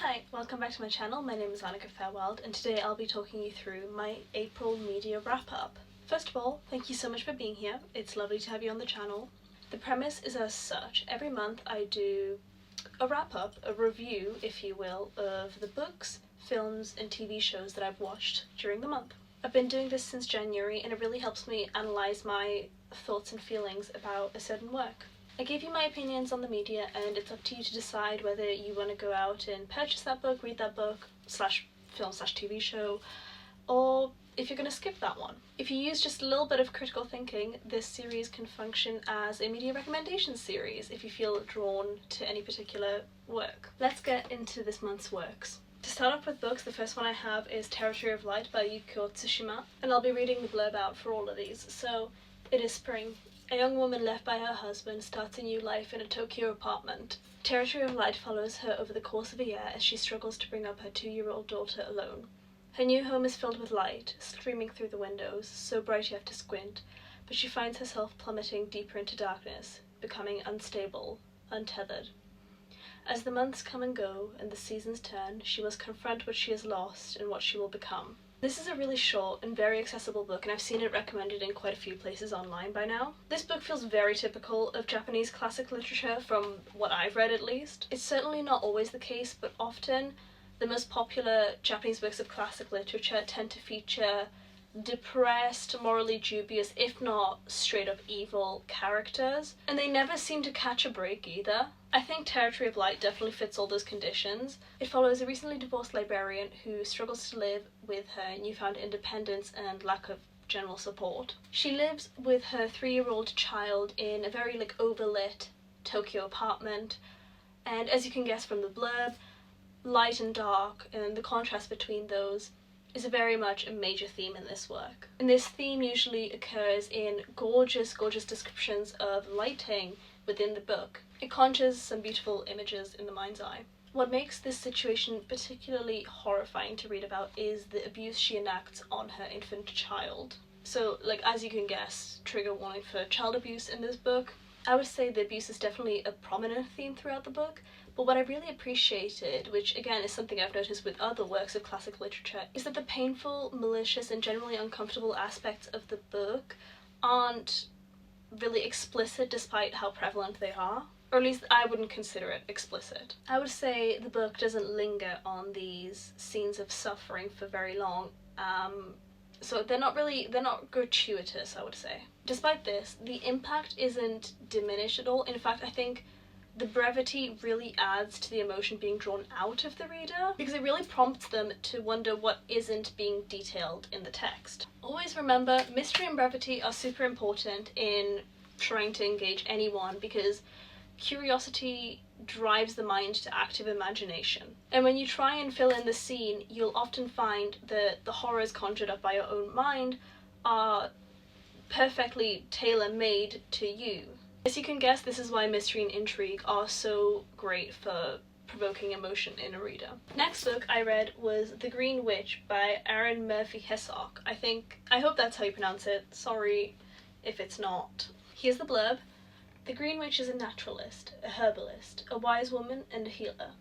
Hi, welcome back to my channel. My name is Annika Fairwild and today I'll be talking you through my April media wrap-up. First of all, thank you so much for being here. It's lovely to have you on the channel. The premise is as such. Every month I do a wrap-up, a review, if you will, of the books, films and TV shows that I've watched during the month. I've been doing this since January and it really helps me analyse my thoughts and feelings about a certain work. I gave you my opinions on the media and it's up to you to decide whether you want to go out and purchase that book, read that book, slash film slash TV show, or if you're going to skip that one. If you use just a little bit of critical thinking, this series can function as a media recommendation series if you feel drawn to any particular work. Let's get into this month's works. To start off with books, the first one I have is Territory of Light by Yukio Tsushima, and I'll be reading the blurb out for all of these. So, it is spring. A young woman left by her husband starts a new life in a Tokyo apartment. Territory of Light follows her over the course of a year as she struggles to bring up her 2-year-old daughter alone. Her new home is filled with light, streaming through the windows, so bright you have to squint, but she finds herself plummeting deeper into darkness, becoming unstable, untethered. As the months come and go and the seasons turn, she must confront what she has lost and what she will become. This is a really short and very accessible book, and I've seen it recommended in quite a few places online by now. This book feels very typical of Japanese classic literature, from what I've read at least. It's certainly not always the case, but often the most popular Japanese works of classic literature tend to feature depressed, morally dubious, if not straight up evil characters, and they never seem to catch a break either. I think Territory of Light definitely fits all those conditions. It follows a recently divorced librarian who struggles to live with her newfound independence and lack of general support. She lives with her 3-year-old child in a very overlit Tokyo apartment, and as you can guess from the blurb, light and dark and the contrast between those is very much a major theme in this work. And this theme usually occurs in gorgeous descriptions of lighting within the book. It conjures some beautiful images in the mind's eye. What makes this situation particularly horrifying to read about is the abuse she enacts on her infant child. So, as you can guess, trigger warning for child abuse in this book. I would say the abuse is definitely a prominent theme throughout the book, but what I really appreciated, which again is something I've noticed with other works of classic literature, is that the painful, malicious, and generally uncomfortable aspects of the book aren't really explicit despite how prevalent they are. Or at least I wouldn't consider it explicit. I would say the book doesn't linger on these scenes of suffering for very long. So they're not gratuitous, I would say. Despite this, the impact isn't diminished at all. In fact, I think the brevity really adds to the emotion being drawn out of the reader, because it really prompts them to wonder what isn't being detailed in the text. Always remember, mystery and brevity are super important in trying to engage anyone, because curiosity drives the mind to active imagination. And when you try and fill in the scene, you'll often find that the horrors conjured up by your own mind are perfectly tailor-made to you. As you can guess, this is why mystery and intrigue are so great for provoking emotion in a reader. Next book I read was The Green Witch by Aaron Murphy Hessock. I hope that's how you pronounce it. Sorry if it's not. Here's the blurb. The Green Witch is a naturalist, a herbalist, a wise woman, and a healer.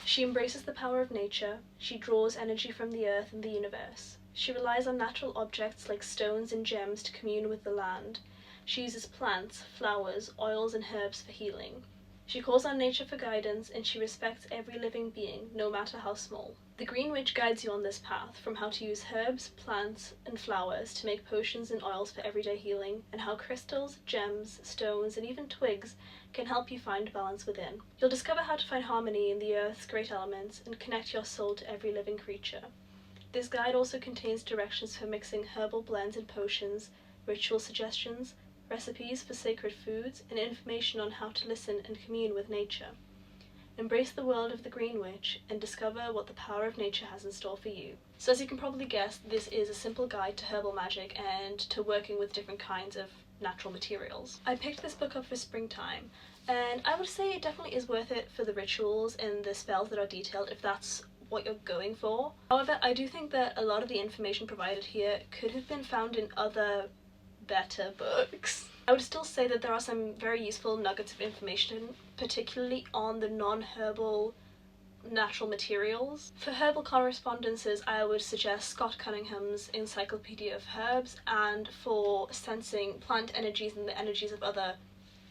She embraces the power of nature. She draws energy from the earth and the universe. She relies on natural objects like stones and gems to commune with the land. She uses plants, flowers, oils, and herbs for healing. She calls on nature for guidance, and she respects every living being, no matter how small. The Green Witch guides you on this path, from how to use herbs, plants, and flowers to make potions and oils for everyday healing, and how crystals, gems, stones, and even twigs can help you find balance within. You'll discover how to find harmony in the earth's great elements and connect your soul to every living creature. This guide also contains directions for mixing herbal blends and potions, ritual suggestions, recipes for sacred foods, and information on how to listen and commune with nature. Embrace the world of the Green Witch and discover what the power of nature has in store for you. So as you can probably guess, this is a simple guide to herbal magic and to working with different kinds of natural materials. I picked this book up for springtime, and I would say it definitely is worth it for the rituals and the spells that are detailed if that's what you're going for. However, I do think that a lot of the information provided here could have been found in other better books. I would still say that there are some very useful nuggets of information, particularly on the non-herbal natural materials. For herbal correspondences, I would suggest Scott Cunningham's Encyclopedia of Herbs, and for sensing plant energies and the energies of other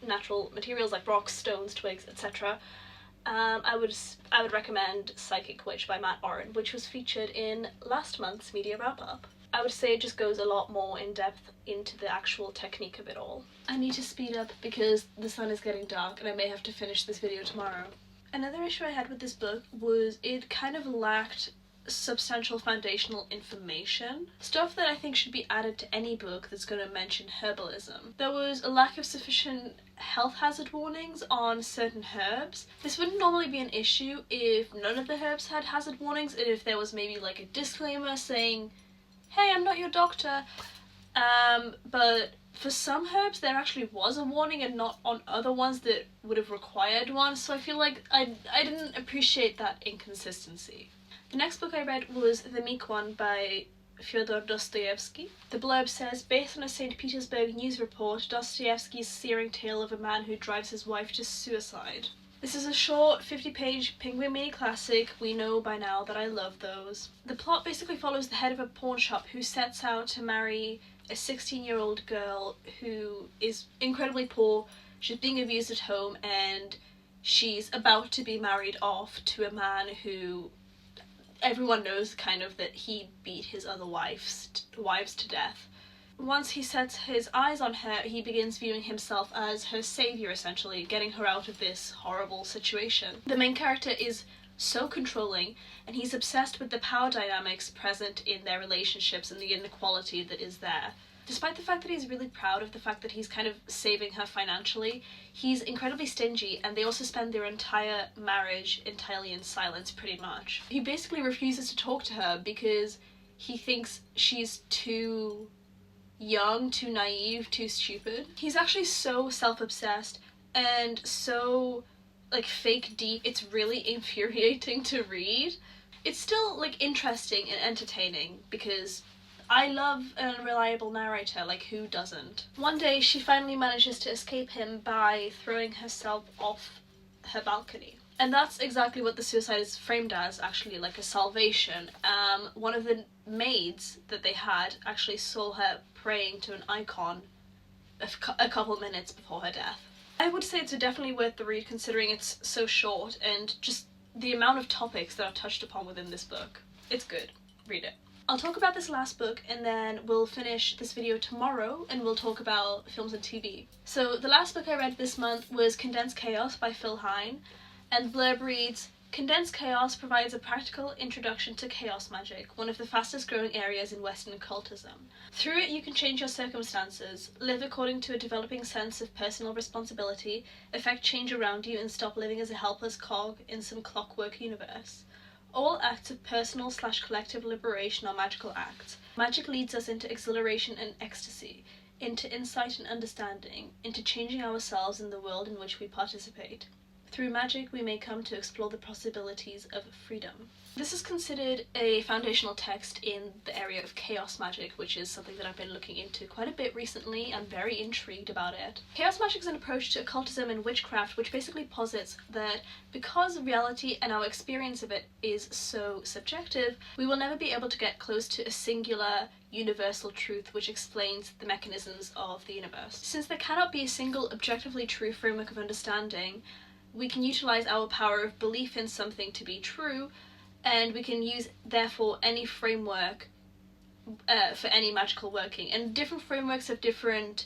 natural materials like rocks, stones, twigs, etc., I would recommend Psychic Witch by Matt Oren, which was featured in last month's media wrap-up. I would say it just goes a lot more in depth into the actual technique of it all. I need to speed up because the sun is getting dark and I may have to finish this video tomorrow. Another issue I had with this book was it kind of lacked substantial foundational information, stuff that I think should be added to any book that's going to mention herbalism. There was a lack of sufficient health hazard warnings on certain herbs. This wouldn't normally be an issue if none of the herbs had hazard warnings, and if there was maybe like a disclaimer saying, hey, I'm not your doctor, but for some herbs there actually was a warning and not on other ones that would have required one, so I feel like I didn't appreciate that inconsistency. The next book I read was The Meek One by Fyodor Dostoevsky. The blurb says, based on a St. Petersburg news report, Dostoevsky's searing tale of a man who drives his wife to suicide. This is a short 50-page Penguin mini classic. We know by now that I love those. The plot basically follows the head of a pawn shop who sets out to marry a 16-year-old girl who is incredibly poor. She's being abused at home and she's about to be married off to a man who everyone knows kind of that he beat his other wives to death. Once he sets his eyes on her, he begins viewing himself as her savior, essentially, getting her out of this horrible situation. The main character is so controlling, and he's obsessed with the power dynamics present in their relationships and the inequality that is there. Despite the fact that he's really proud of the fact that he's kind of saving her financially, he's incredibly stingy, and they also spend their entire marriage entirely in silence, pretty much. He basically refuses to talk to her because he thinks she's too young, too naive, too stupid. He's actually so self-obsessed and so like fake deep, it's really infuriating to read. It's still like interesting and entertaining because I love an unreliable narrator, like who doesn't? One day she finally manages to escape him by throwing herself off her balcony. And that's exactly what the suicide is framed as, actually, like a salvation. One of the maids that they had actually saw her praying to an icon a couple minutes before her death. I would say it's definitely worth the read considering it's so short and just the amount of topics that are touched upon within this book. It's good. Read it. I'll talk about this last book and then we'll finish this video tomorrow and we'll talk about films and TV. So the last book I read this month was Condensed Chaos by Phil Hine, and the blurb reads, Condensed Chaos provides a practical introduction to chaos magic, one of the fastest growing areas in Western occultism. Through it you can change your circumstances, live according to a developing sense of personal responsibility, affect change around you and stop living as a helpless cog in some clockwork universe. All acts of personal/collective liberation are magical acts. Magic leads us into exhilaration and ecstasy, into insight and understanding, into changing ourselves in the world in which we participate. Through magic, we may come to explore the possibilities of freedom. This is considered a foundational text in the area of chaos magic, which is something that I've been looking into quite a bit recently. I'm very intrigued about it. Chaos magic is an approach to occultism and witchcraft which basically posits that because reality and our experience of it is so subjective, we will never be able to get close to a singular universal truth which explains the mechanisms of the universe. Since there cannot be a single objectively true framework of understanding, we can utilize our power of belief in something to be true, and we can use therefore any framework for any magical working. And different frameworks have different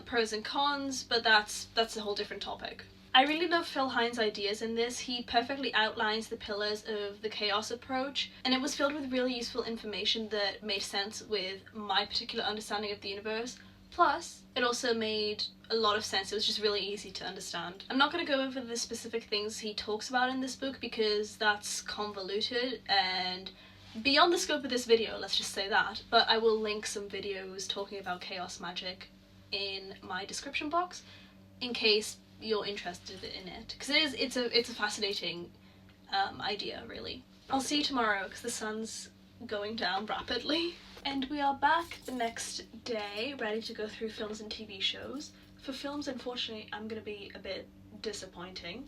pros and cons, but that's a whole different topic. I really love Phil Hine's ideas in this. He perfectly outlines the pillars of the chaos approach, and it was filled with really useful information that made sense with my particular understanding of the universe. Plus, it also made a lot of sense. It was just really easy to understand. I'm not going to go over the specific things he talks about in this book because that's convoluted and beyond the scope of this video, let's just say that, but I will link some videos talking about chaos magic in my description box in case you're interested in it, because it's a fascinating idea, really. I'll see you tomorrow because the sun's going down rapidly. And we are back the next day, ready to go through films and TV shows. For films, unfortunately, I'm going to be a bit disappointing.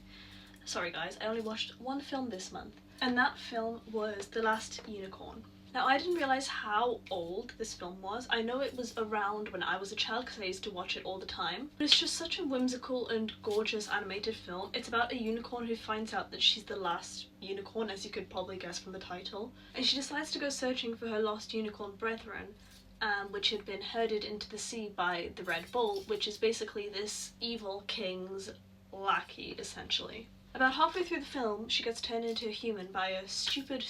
Sorry guys, I only watched one film this month, and that film was The Last Unicorn. Now, I didn't realise how old this film was. I know it was around when I was a child because I used to watch it all the time. But it's just such a whimsical and gorgeous animated film. It's about a unicorn who finds out that she's the last unicorn, as you could probably guess from the title. And she decides to go searching for her lost unicorn brethren, which had been herded into the sea by the Red Bull, which is basically this evil king's lackey, essentially. About halfway through the film, she gets turned into a human by a stupid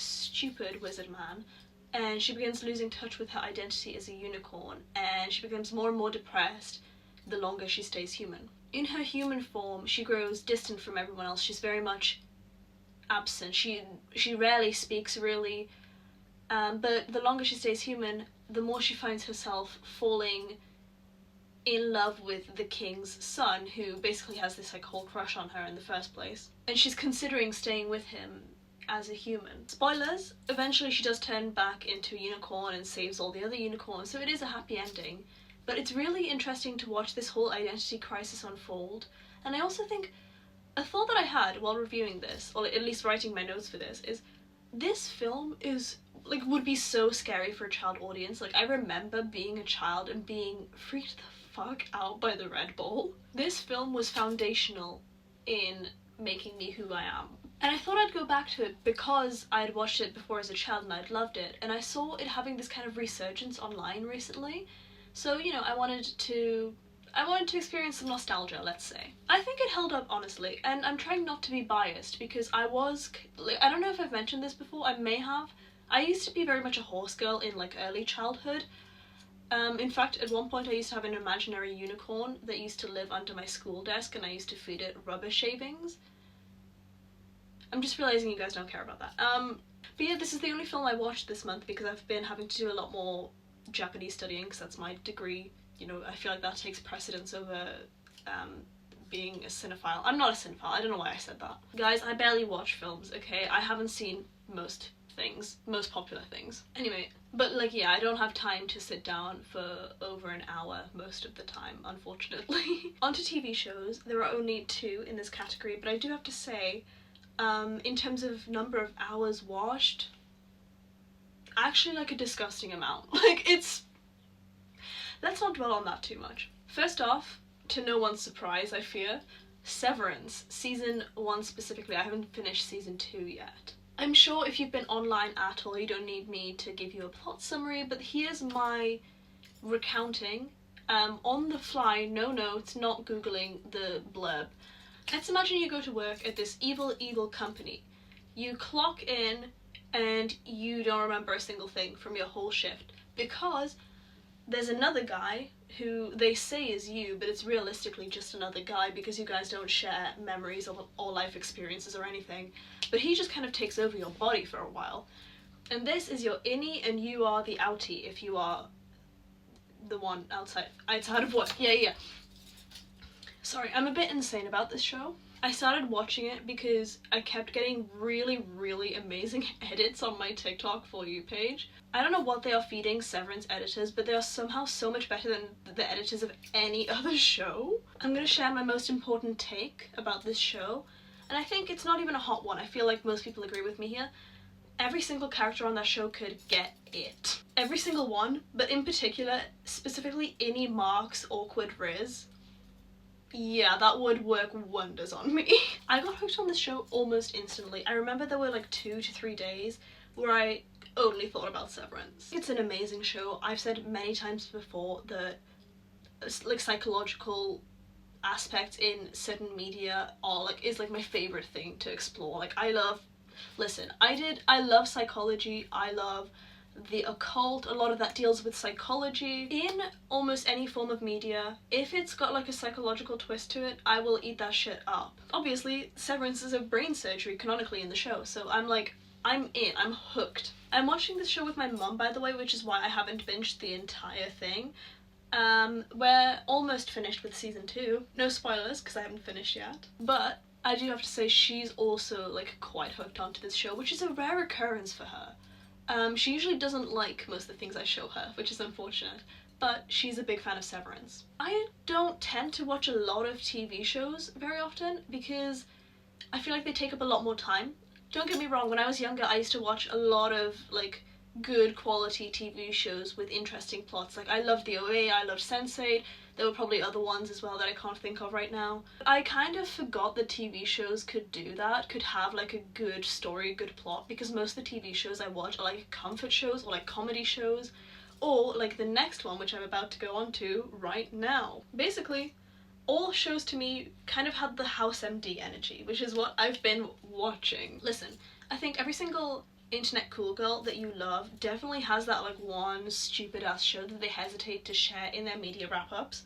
wizard man, and she begins losing touch with her identity as a unicorn, and she becomes more and more depressed the longer she stays human. In her human form, she grows distant from everyone else. She's very much absent. She rarely speaks, really, but the longer she stays human, the more she finds herself falling in love with the king's son, who basically has this like whole crush on her in the first place, and she's considering staying with him as a human. Spoilers, eventually she does turn back into a unicorn and saves all the other unicorns, so it is a happy ending. But it's really interesting to watch this whole identity crisis unfold. And I also think a thought that I had while reviewing this, or at least writing my notes for this film is like would be so scary for a child audience. Like, I remember being a child and being freaked the fuck out by the Red Bull. This film was foundational in making me who I am. And I thought I'd go back to it because I'd watched it before as a child and I'd loved it, and I saw it having this kind of resurgence online recently. So, you know, I wanted to experience some nostalgia, let's say. I think it held up, honestly, and I'm trying not to be biased because I don't know if I've mentioned this before, I may have. I used to be very much a horse girl in like early childhood. In fact, at one point I used to have an imaginary unicorn that used to live under my school desk, and I used to feed it rubber shavings. I'm just realising you guys don't care about that. But yeah, this is the only film I watched this month because I've been having to do a lot more Japanese studying because that's my degree. You know, I feel like that takes precedence over being a cinephile. I'm not a cinephile, I don't know why I said that. Guys, I barely watch films, okay? I haven't seen most popular things. Anyway, but like, yeah, I don't have time to sit down for over an hour most of the time, unfortunately. Onto TV shows, there are only 2 in this category, but I do have to say, in terms of number of hours watched, actually like a disgusting amount. Like, let's not dwell on that too much. First off, to no one's surprise, I fear, Severance, season 1 specifically. I haven't finished season 2 yet. I'm sure if you've been online at all, you don't need me to give you a plot summary, but here's my recounting, on the fly, no notes, not googling the blurb. Let's imagine you go to work at this evil company. You clock in and you don't remember a single thing from your whole shift because there's another guy who they say is you, but it's realistically just another guy because you guys don't share memories or life experiences or anything. But he just kind of takes over your body for a while. And this is your innie and you are the outie if you are the one outside of work. Yeah. Sorry, I'm a bit insane about this show. I started watching it because I kept getting really amazing edits on my TikTok For You page. I don't know what they are feeding Severance editors, but they are somehow so much better than the editors of any other show. I'm gonna share my most important take about this show, and I think it's not even a hot one. I feel like most people agree with me here. Every single character on that show could get it. Every single one, but in particular, specifically Innie Mark's awkward Riz. Yeah, that would work wonders on me. I got hooked on this show almost instantly. I remember there were like 2 to 3 days where I only thought about Severance. It's an amazing show. I've said many times before that like psychological aspects in certain media is like my favorite thing to explore. Like, I love psychology, I love the occult. A lot of that deals with psychology. In almost any form of media, if it's got like a psychological twist to it, I will eat that shit up. Obviously, Severance is a brain surgery canonically in the show, so I'm in, I'm hooked. I'm watching this show with my mum, by the way, which is why I haven't binged the entire thing. We're almost finished with season 2. No spoilers, because I haven't finished yet. But I do have to say she's also like quite hooked onto this show, which is a rare occurrence for her. She usually doesn't like most of the things I show her, which is unfortunate, but she's a big fan of Severance. I don't tend to watch a lot of TV shows very often because I feel like they take up a lot more time. Don't get me wrong, when I was younger I used to watch a lot of like good quality TV shows with interesting plots. Like I loved The OA, I loved Sense8, there were probably other ones as well that I can't think of right now. I kind of forgot that TV shows could do that, could have like a good story, good plot, because most of the TV shows I watch are like comfort shows or like comedy shows, or like the next one which I'm about to go on to right now. Basically, all shows to me kind of had the House MD energy, which is what I've been watching. Listen, I think every single internet cool girl that you love definitely has that like one stupid ass show that they hesitate to share in their media wrap-ups.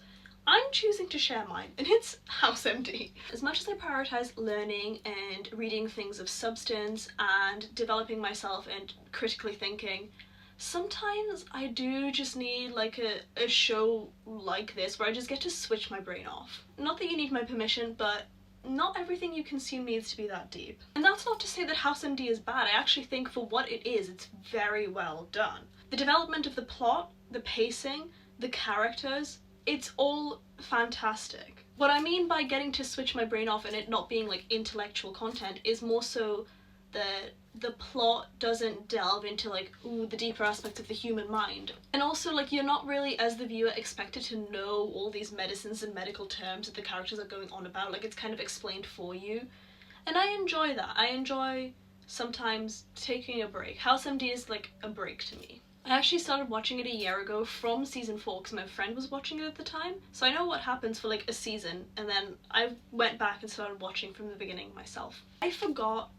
I'm choosing to share mine, and it's House MD. As much as I prioritize learning and reading things of substance and developing myself and critically thinking, sometimes I do just need like a show like this where I just get to switch my brain off. Not that you need my permission, but not everything you consume needs to be that deep. And that's not to say that House MD is bad. I actually think for what it is, it's very well done. The development of the plot, the pacing, the characters, it's all fantastic. What I mean by getting to switch my brain off and it not being like intellectual content is more so that the plot doesn't delve into like, ooh, the deeper aspects of the human mind. And also like you're not really, as the viewer, expected to know all these medicines and medical terms that the characters are going on about. Like it's kind of explained for you. And I enjoy that. I enjoy sometimes taking a break. House MD is like a break to me. I actually started watching it a year ago from season 4 because my friend was watching it at the time. So I know what happens for like a season, and then I went back and started watching from the beginning myself. I forgot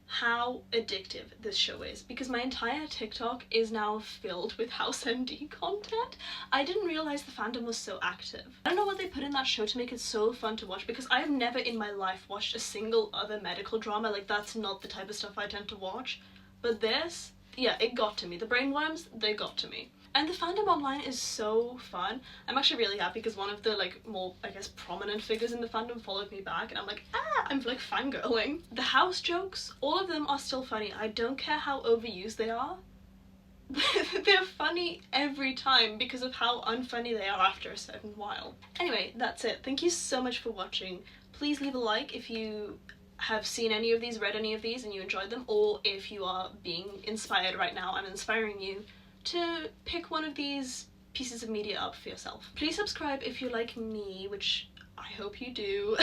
how addictive this show is because my entire TikTok is now filled with House MD content. I didn't realize the fandom was so active. I don't know what they put in that show to make it so fun to watch, because I've never in my life watched a single other medical drama. Like that's not the type of stuff I tend to watch. But this, yeah, it got to me. The brainworms, they got to me. And the fandom online is so fun. I'm actually really happy because one of the like more, I guess, prominent figures in the fandom followed me back, and I'm like, I'm like fangirling. The house jokes, all of them are still funny. I don't care how overused they are. They're funny every time because of how unfunny they are after a certain while. Anyway, that's it. Thank you so much for watching. Please leave a like if you have seen any of these, read any of these, and you enjoyed them, or if you are being inspired right now, I'm inspiring you to pick one of these pieces of media up for yourself. Please subscribe if you like me, which I hope you do.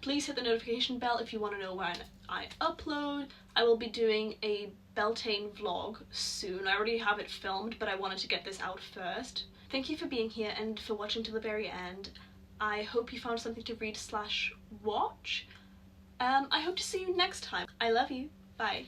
Please hit the notification bell if you want to know when I upload. I will be doing a Beltane vlog soon. I already have it filmed, but I wanted to get this out first. Thank you for being here and for watching till the very end. I hope you found something to read/watch. I hope to see you next time. I love you. Bye.